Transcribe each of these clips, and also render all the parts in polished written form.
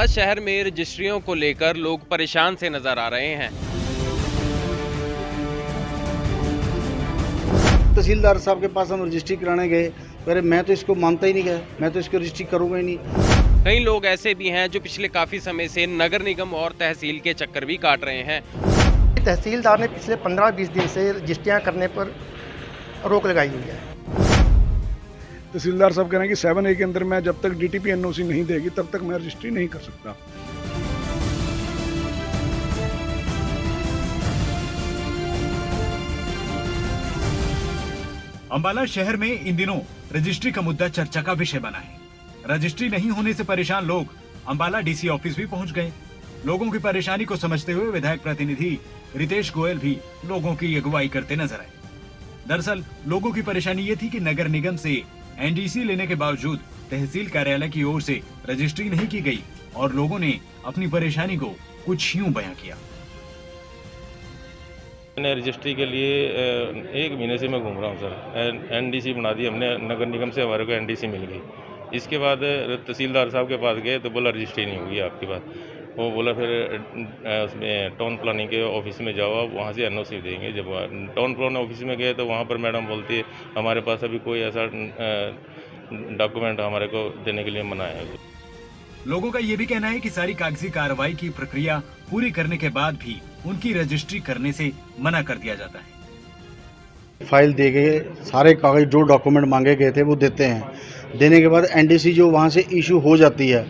अम्बाला शहर में रजिस्ट्रियों को लेकर लोग परेशान से नजर आ रहे हैं। तहसीलदार साहब के पास हम रजिस्ट्री कराने गए, अरे मैं तो इसको मानता ही नहीं गया, मैं तो इसको रजिस्ट्री करूंगा ही नहीं। कई लोग ऐसे भी हैं जो पिछले काफी समय से नगर निगम और तहसील के चक्कर भी काट रहे हैं। तहसीलदार ने पिछले 15-20 दिन से रजिस्ट्रियाँ करने पर रोक लगाई हुई है। तहसीलदार साहब कह रहे हैं कि 7A के अंदर मैं जब तक डीटीपी एनओसी नहीं देगी तब तक मैं रजिस्ट्री नहीं कर सकता। अम्बाला शहर में इन दिनों रजिस्ट्री का मुद्दा चर्चा का विषय बना है। रजिस्ट्री नहीं होने से परेशान लोग अम्बाला डीसी ऑफिस भी पहुंच गए। लोगों की परेशानी को समझते हुए विधायक प्रतिनिधि रितेश गोयल भी लोगों की अगुवाई करते नजर आए। दरअसल लोगों की परेशानी ये थी कि नगर निगम से एनडीसी लेने के बावजूद तहसील कार्यालय की ओर से रजिस्ट्री नहीं की गई और लोगों ने अपनी परेशानी को कुछ यूं बयां किया। मैंने रजिस्ट्री के लिए 1 महीने से मैं घूम रहा हूँ सर। एनडीसी बना दी हमने, नगर निगम से हमारे को एनडीसी मिल गई। इसके बाद तहसीलदार साहब के पास गए तो बोला रजिस्ट्री नहीं होगी आपके पास। वो बोला फिर उसमें टाउन प्लानिंग के ऑफिस में जाओ, आप वहाँ से एनओसी देंगे। जब टाउन प्लान ऑफिस में गए तो वहाँ पर मैडम बोलती है हमारे पास अभी कोई ऐसा डॉक्यूमेंट हमारे को देने के लिए मना है। लोगों का ये भी कहना है कि सारी कागजी कार्रवाई की प्रक्रिया पूरी करने के बाद भी उनकी रजिस्ट्री करने से मना कर दिया जाता है। फाइल दे गए, सारे कागज जो डॉक्यूमेंट मांगे गए थे वो देते हैं। देने के बाद एनडीसी जो वहाँ से इशू हो जाती है,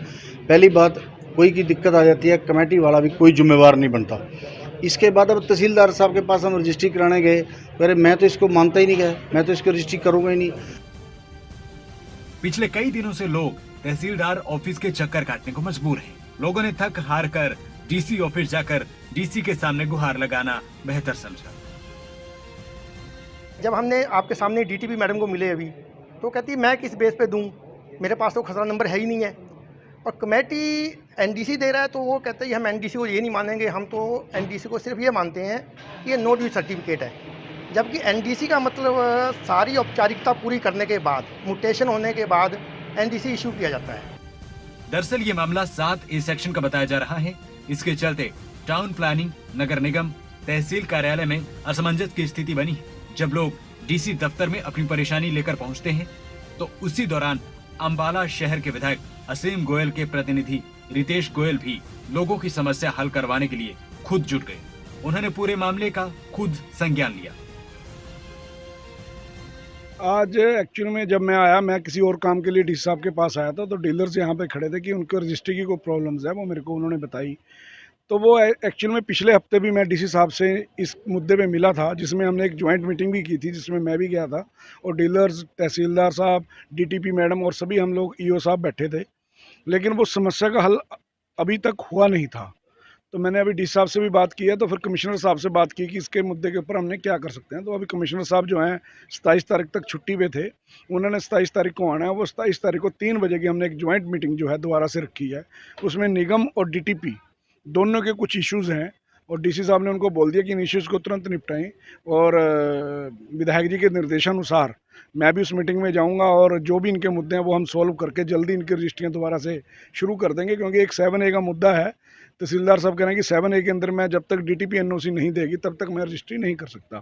पहली बात कोई की दिक्कत आ जाती है, कमेटी वाला भी कोई जिम्मेवार नहीं बनता। इसके बाद अब तहसीलदार साहब के पास हम रजिस्ट्री कराने गए, अरे मैं तो इसको मानता ही नहीं गया, मैं तो इसको रजिस्ट्री करूंगा ही नहीं। पिछले कई दिनों से लोग तहसीलदार ऑफिस के चक्कर काटने को मजबूर हैं। लोगों ने थक हार कर डीसी ऑफिस जाकर डीसी के सामने गुहार लगाना बेहतर समझा। जब हमने आपके सामने डीटीपी मैडम को मिले अभी, तो कहती है मैं किस बेस पे दूं, मेरे पास तो खसरा नंबर है ही नहीं है। और कमेटी एनडीसी दे रहा है तो वो कहते हैं हम एनडीसी को ये नहीं मानेंगे, हम तो एनडीसी को सिर्फ ये मानते हैं कि ये नो ड्यूटी सर्टिफिकेट है। जबकि एनडीसी का मतलब सारी औपचारिकता पूरी करने के बाद, म्यूटेशन होने के बाद एनडीसी इशू किया जाता है। दरअसल ये मामला 7A सेक्शन का बताया जा रहा है। इसके चलते टाउन प्लानिंग, नगर निगम, तहसील कार्यालय में असमंजस की स्थिति बनी है। जब लोग डीसी दफ्तर में अपनी परेशानी लेकर पहुंचते हैं तो उसी दौरान अम्बाला शहर के विधायक असीम गोयल के प्रतिनिधि रितेश गोयल भी लोगों की समस्या हल करवाने के लिए खुद जुट गए। उन्होंने पूरे मामले का खुद संज्ञान लिया। आज एक्चुअली में जब मैं आया, मैं किसी और काम के लिए डीसी साहब के पास आया था, तो डीलर्स यहाँ पे खड़े थे कि उनको रजिस्ट्री की कोई प्रॉब्लम्स है, वो मेरे को उन्होंने बताई। तो वो एक्चुअल में पिछले हफ्ते भी मैं डीसी साहब से इस मुद्दे पे मिला था, जिसमें हमने एक ज्वाइंट मीटिंग भी की थी, जिसमें मैं भी गया था और डीलर्स, तहसीलदार साहब, डीटीपी मैडम और सभी हम लोग ईओ साहब बैठे थे। लेकिन वो समस्या का हल अभी तक हुआ नहीं था। तो मैंने अभी डी साहब से भी बात की है, तो फिर कमिश्नर साहब से बात की कि इसके मुद्दे के ऊपर हमने क्या कर सकते हैं। तो अभी कमिश्नर साहब जो हैं 27 तारीख तक छुट्टी पे थे, उन्होंने 27 तारीख को आना है। वो 27 तारीख को 3 बजे की हमने एक ज्वाइंट मीटिंग जो है दोबारा से रखी है। उसमें निगम और डीटीपी दोनों के कुछ इश्यूज़ हैं और डीसी साहब ने उनको बोल दिया कि इन इश्यूज़ को तुरंत निपटाएं। और विधायक जी के निर्देशानुसार मैं भी उस मीटिंग में जाऊंगा और जो भी इनके मुद्दे हैं वो हम सॉल्व करके जल्दी इनकी रजिस्ट्रियाँ दोबारा से शुरू कर देंगे। क्योंकि एक 7A का मुद्दा है। तहसीलदार साहब कह रहे हैं कि 7A के अंदर मैं जब तक डीटीपी एनओसी नहीं देगी तब तक मैं रजिस्ट्री नहीं कर सकता।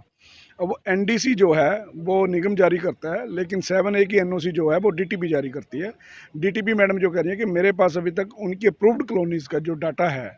अब वो एनडीसी जो है वो निगम जारी करता है, लेकिन 7A की एनओसी जो है वो डीटीपी जारी करती है। डीटीपी मैडम जो कह रही है कि मेरे पास अभी तक उनकी अप्रूव्ड कॉलोनीज़ का जो डाटा है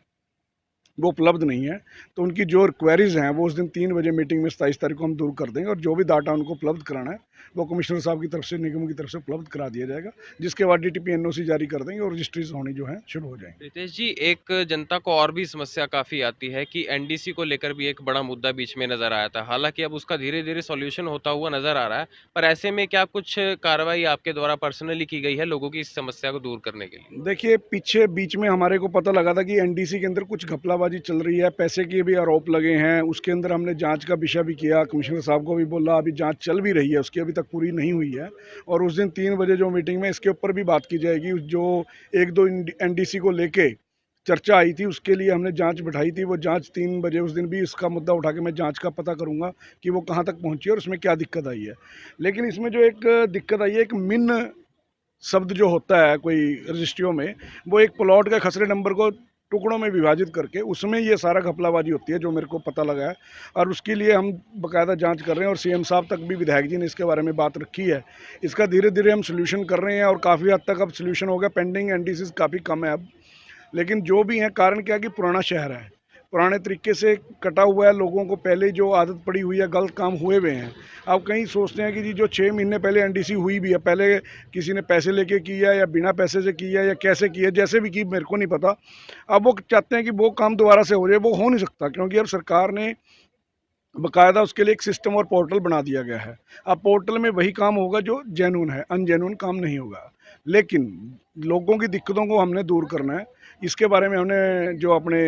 वो उपलब्ध नहीं है। तो उनकी जो क्वेरीज हैं वो उस दिन 3 बजे मीटिंग में 27 तारीख को हम दूर कर देंगे और जो भी डाटा उनको उपलब्ध कराना है वो कमिश्नर साहब की तरफ से, निगम की तरफ से उपलब्ध करा दिया जाएगा, जिसके बाद डीटीपी एनओसी जारी कर देंगे और रजिस्ट्रीज होनी जो है शुरू हो जाएंगी। रितेश जी, एक जनता को और भी समस्या काफी आती है कि एनडीसी को लेकर भी एक बड़ा मुद्दा बीच में नजर आया था। हालांकि अब उसका धीरे धीरे सॉल्यूशन होता हुआ नजर आ रहा है, पर ऐसे में क्या कुछ कार्रवाई आपके द्वारा पर्सनली की गई है लोगों की इस समस्या को दूर करने के लिए? देखिए, पीछे बीच में हमारे को पता लगा था कि एनडीसी के अंदर कुछ घपलाबाजी चल रही है, पैसे के भी आरोप लगे हैं। उसके अंदर हमने जांच का विषय भी किया, कमिश्नर साहब को भी बोला, अभी जांच चल भी रही है, उसकी अभी तक पूरी नहीं हुई है। और उस दिन 3 बजे जो मीटिंग में इसके ऊपर भी बात की जाएगी। जो 1-2 एनडीसी को लेके चर्चा आई थी उसके लिए हमने जांच बिठाई थी। वो जांच 3 बजे उस दिन भी इसका मुद्दा उठा के मैं जांच का पता करूंगा कि वो कहां तक पहुंची है और उसमें क्या दिक्कत आई है। लेकिन इसमें जो एक दिक्कत आई है, एक मिन शब्द जो होता है कोई रजिस्ट्रियों में, वो एक प्लॉट का खसरे नंबर को टुकड़ों में विभाजित करके उसमें ये सारा घपलाबाजी होती है, जो मेरे को पता लगा है। और उसके लिए हम बाकायदा जांच कर रहे हैं और सीएम साहब तक भी विधायक जी ने इसके बारे में बात रखी है। इसका धीरे धीरे हम सोल्यूशन कर रहे हैं और काफ़ी हद तक अब सोल्यूशन हो गया। पेंडिंग एनडीसी काफ़ी कम है अब, लेकिन जो भी है कारण क्या कि पुराना शहर है, पुराने तरीके से कटा हुआ है, लोगों को पहले जो आदत पड़ी हुई है, गलत काम हुए हुए हैं। अब कहीं सोचते हैं कि जी जो 6 महीने पहले एनडीसी हुई भी है, पहले किसी ने पैसे लेके किया या बिना पैसे से किया या कैसे किया, जैसे भी की मेरे को नहीं पता। अब वो चाहते हैं कि वो काम दोबारा से हो जाए, वो हो नहीं सकता क्योंकि अब सरकार ने बाकायदा उसके लिए एक सिस्टम और पोर्टल बना दिया गया है। अब पोर्टल में वही काम होगा जो जेन्युइन है, अनजेन्युइन काम नहीं होगा। लेकिन लोगों की दिक्कतों को हमने दूर करना है। इसके बारे में हमने जो अपने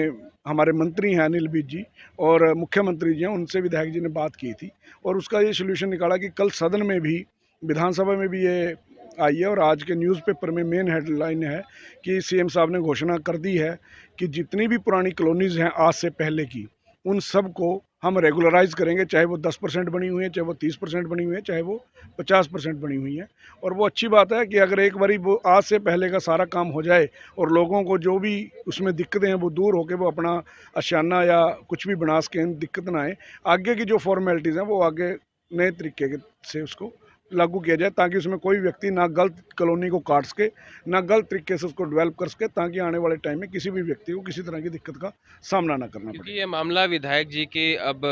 हमारे मंत्री हैं अनिल विज जी और मुख्यमंत्री जी हैं, उनसे विधायक जी ने बात की थी और उसका ये सोल्यूशन निकाला कि कल सदन में भी, विधानसभा में भी ये आई है। और आज के न्यूज़पेपर में मेन हेडलाइन है कि सीएम साहब ने घोषणा कर दी है कि जितनी भी पुरानी कॉलोनीज़ हैं आज से पहले की, उन सब को हम रेगुलराइज करेंगे, चाहे वो 10% बनी हुई है, चाहे वो 30% बनी हुई है, चाहे वो 50% बनी हुई है। और वो अच्छी बात है कि अगर एक बारी वो आज से पहले का सारा काम हो जाए और लोगों को जो भी उसमें दिक्कतें हैं वो दूर होकर वो अपना आशियाना या कुछ भी बना सकें, दिक्कत ना आए। आगे की जो फॉर्मेलिटीज़ हैं वो आगे नए तरीके से उसको लागू किया जाए, ताकि उसमें कोई व्यक्ति ना गलत कॉलोनी को काट सके, ना गलत तरीके से उसको डेवलप कर सके, ताकि आने वाले टाइम में किसी भी व्यक्ति को किसी तरह की दिक्कत का सामना ना करना पड़े। क्योंकि ये मामला विधायक जी के अब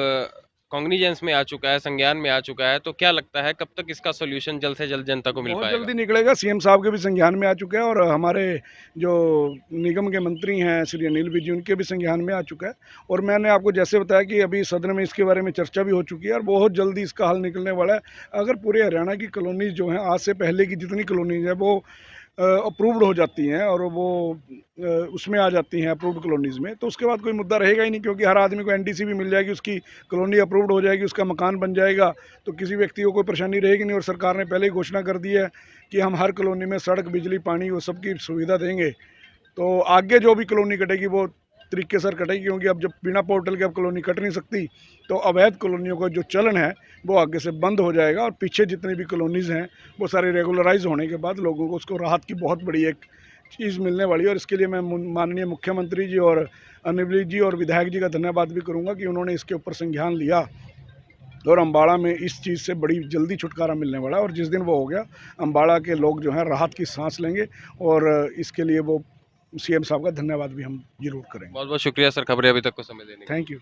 कॉग्निजेंस में आ चुका है, संज्ञान में आ चुका है, तो क्या लगता है कब तक इसका सॉल्यूशन जल्द से जल्द जनता को मिल बहुत पाएगा? जल्दी निकलेगा। सीएम साहब के भी संज्ञान में आ चुका है और हमारे जो निगम के मंत्री हैं श्री अनिल विज जी, उनके भी संज्ञान में आ चुका है। और मैंने आपको जैसे बताया कि अभी सदन में इसके बारे में चर्चा भी हो चुकी है और बहुत जल्दी इसका हल निकलने वाला है। अगर पूरे हरियाणा की कॉलोनीज जो हैं, आज से पहले की जितनी कॉलोनीज है वो अप्रूव्ड हो जाती हैं और वो उसमें आ जाती हैं अप्रूव्ड कॉलोनीज़ में, तो उसके बाद कोई मुद्दा रहेगा ही नहीं, क्योंकि हर आदमी को एनडीसी भी मिल जाएगी, उसकी कॉलोनी अप्रूव्ड हो जाएगी, उसका मकान बन जाएगा, तो किसी व्यक्ति को कोई परेशानी रहेगी नहीं। और सरकार ने पहले ही घोषणा कर दी है कि हम हर कॉलोनी में सड़क, बिजली, पानी वो सब की सुविधा देंगे। तो आगे जो भी कॉलोनी कटेगी वो तरीके से कटेगी, क्योंकि अब जब बिना पोर्टल के अब कॉलोनी कट नहीं सकती, तो अवैध कॉलोनियों का जो चलन है वो आगे से बंद हो जाएगा। और पीछे जितनी भी कॉलोनीज़ हैं वो सारी रेगुलराइज होने के बाद लोगों को उसको राहत की बहुत बड़ी एक चीज़ मिलने वाली है। और इसके लिए मैं माननीय मुख्यमंत्री जी और अनिल जी और विधायक जी का धन्यवाद भी करूँगा कि उन्होंने इसके ऊपर संज्ञान लिया और अम्बाड़ा में इस चीज़ से बड़ी जल्दी छुटकारा मिलने वाला है। और जिस दिन वो हो गया, अम्बाड़ा के लोग जो हैं राहत की सांस लेंगे और इसके लिए वो सीएम साहब का धन्यवाद भी हम जरूर करेंगे। बहुत बहुत शुक्रिया सर, खबरें अभी तक को समय देने के लिए। Thank you.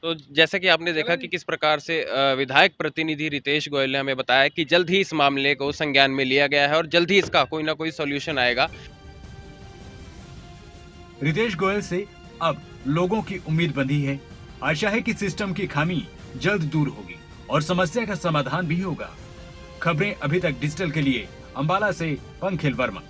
तो जैसा कि आपने देखा कि किस प्रकार से विधायक प्रतिनिधि रितेश गोयल ने हमें बताया कि जल्द ही इस मामले को संज्ञान में लिया गया है और जल्द ही इसका कोई ना कोई सॉल्यूशन आएगा। रितेश गोयल से अब लोगों की उम्मीद बंधी है। आशा है कि सिस्टम की खामी जल्द दूर होगी और समस्या का समाधान भी होगा। खबरें अभी तक डिजिटल के लिए अंबाला से पंखिल वर्मा।